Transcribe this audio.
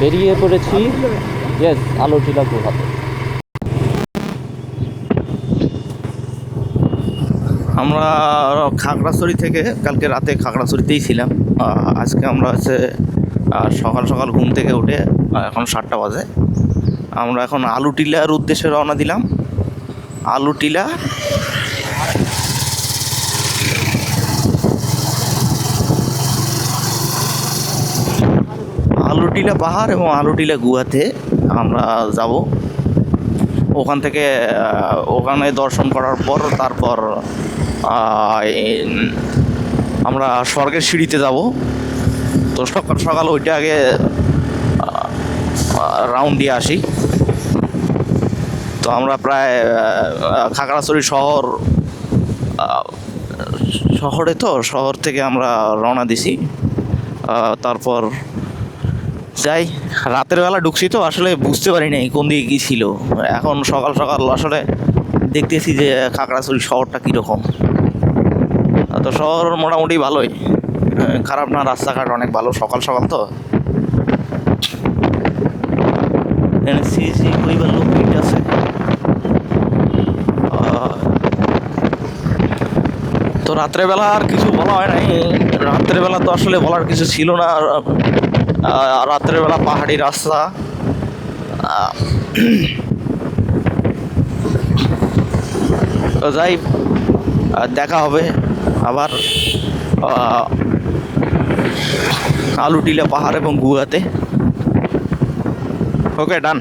বেরিয়ে পড়েছি। ইয়েস, আলোটিলা গুহাতে। আমরা খাগড়াছড়ি থেকে কালকে রাতে খাগড়াছড়িতেই ছিলাম। আজকে আমরা হচ্ছে সকাল সকাল ঘুম থেকে উঠে এখন 7টা বাজে। আমরা এখন আলুটিলার উদ্দেশ্যে রওনা দিলাম। আলুটিলা আলুটিলা পাহাড় এবং আলুটিলা গুহাতে আমরা যাব। ওখান থেকে ওখানে দর্শন করার পর তারপর আমরা স্বর্গের সিঁড়িতে যাব। তো সকাল সকাল ওইটা আগে রাউন্ড দিয়ে আসি। তো আমরা প্রায় খাগড়াছড়ি শহরে তো শহর থেকে আমরা রওনা দিছি। তারপর যাই, রাতের বেলা ঢুকছি তো আসলে বুঝতে পারি নাই কোন দিকে কী ছিল। এখন সকাল সকাল আসলে দেখতেছি যে খাগড়াছড়ি শহরটা কীরকম। তো শহর মোটামুটি ভালোই, খারাপ না, রাস্তাঘাট অনেক ভালো। সকাল সকাল তো সিসি কইবার লোক আছে। তো রাত্রেবেলা আর কিছু বলা হয় নাই। রাত্রেবেলা তো আসলে বলার কিছু ছিল না। রাত্রেবেলা পাহাড়ি রাস্তা, তো যাই, দেখা হবে আবার আলুটিলা পাহাড় এবং গুহাতে। ওকে, ডান।